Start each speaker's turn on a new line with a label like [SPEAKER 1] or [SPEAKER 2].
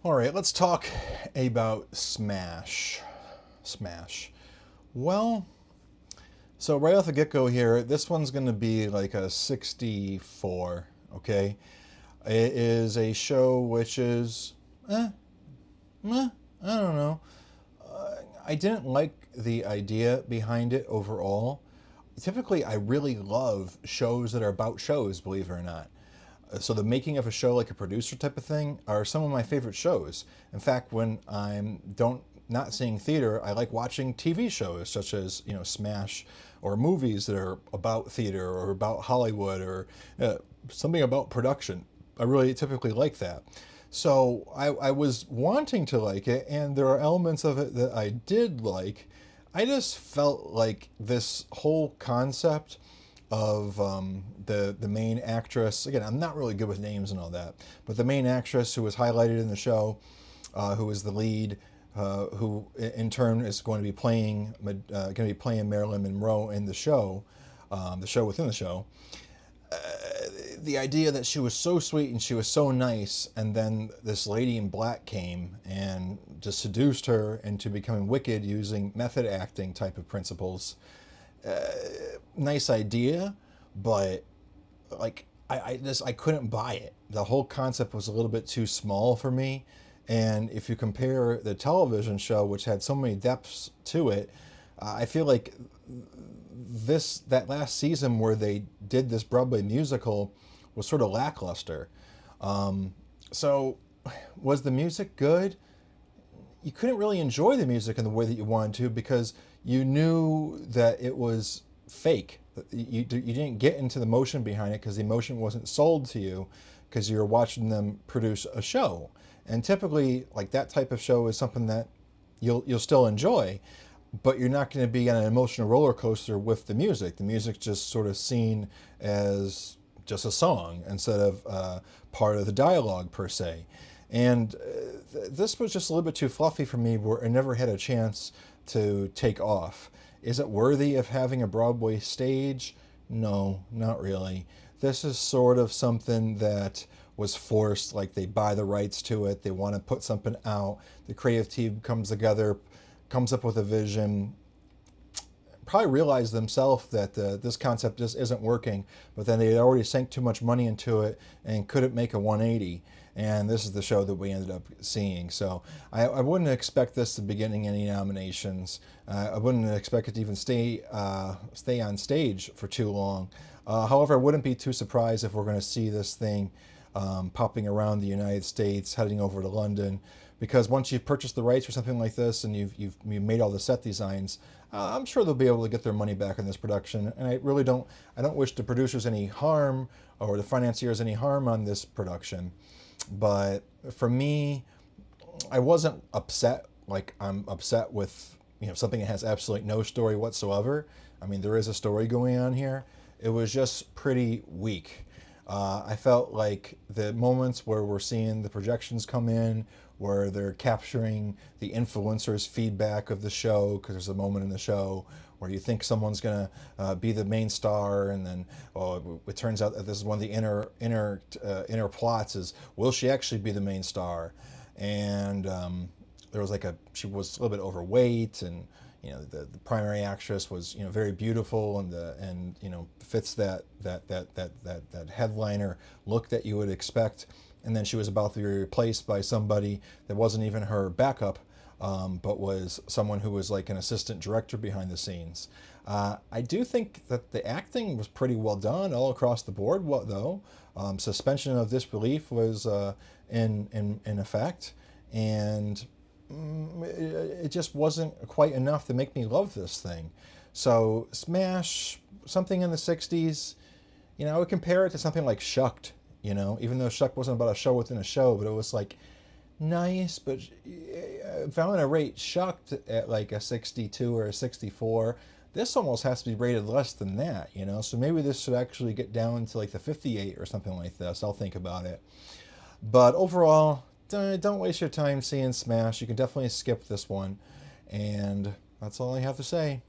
[SPEAKER 1] All right, let's talk about Smash. Smash. Well, so right off the get-go here, this one's going to be like a 64, okay? It is a show which is, I don't know. I didn't like the idea behind it overall. Typically, I really love shows that are about shows, believe it or not. So the making of a show, like a producer type of thing, are some of my favorite shows. In fact, when I'm don't not seeing theater, I like watching TV shows such as Smash, or movies that are about theater or about Hollywood or something about production. I really typically like that. So I was wanting to like it, and there are elements of it that I did like. I just felt like this whole concept of the main actress. Again, I'm not really good with names and all that, but the main actress who was highlighted in the show, who is the lead, who in turn is going to be playing Marilyn Monroe in the show within the show. The idea that she was so sweet and she was so nice, and then this lady in black came and just seduced her into becoming wicked using method acting type of principles. Nice idea, but like I couldn't buy it. The whole concept was a little bit too small for me. And if you compare the television show, which had so many depths to it, I feel like that last season where they did this Broadway musical was sort of lackluster. So was the music good? You couldn't really enjoy the music in the way that you wanted to because you knew that it was fake. You didn't get into the emotion behind it because the emotion wasn't sold to you because you were watching them produce a show. And typically, like that type of show is something that you'll still enjoy, but you're not going to be on an emotional roller coaster with the music. The music's just sort of seen as just a song instead of part of the dialogue per se. And this was just a little bit too fluffy for me, where it never had a chance to take off. Is it worthy of having a Broadway stage? No, not really. This is sort of something that was forced, like they buy the rights to it, they want to put something out, the creative team comes together, comes up with a vision, probably realized themselves that this concept just isn't working, but then they had already sank too much money into it and couldn't make a 180. And this is the show that we ended up seeing. So I wouldn't expect this to be getting any nominations. I wouldn't expect it to even stay on stage for too long. However, I wouldn't be too surprised if we're going to see this thing popping around the United States, heading over to London, because once you've purchased the rights for something like this and you've made all the set designs, I'm sure they'll be able to get their money back on this production. And I don't wish the producers any harm or the financiers any harm on this production. But for me, I wasn't upset like I'm upset with something that has absolutely no story whatsoever. I mean, there is a story going on here. It was just pretty weak. I felt like the moments where we're seeing the projections come in, where they're capturing the influencers' feedback of the show, because there's a moment in the show where you think someone's going to be the main star, and then it turns out that this is one of the inner plots is, will she actually be the main star? And there was she was a little bit overweight, and the primary actress was very beautiful, and fits that headliner look that you would expect. And then she was about to be replaced by somebody that wasn't even her backup, but was someone who was like an assistant director behind the scenes. I do think that the acting was pretty well done all across the board. What though? Suspension of disbelief was in effect, and it just wasn't quite enough to make me love this thing. So Smash, something in the 60s, I would compare it to something like Shucked, even though Shucked wasn't about a show within a show, but it was like nice, but if I'm going to rate Shucked at like a 62 or a 64, this almost has to be rated less than that, so maybe this should actually get down to like the 58 or something like this. I'll think about it. But overall, don't waste your time seeing Smash. You can definitely skip this one. And that's all I have to say.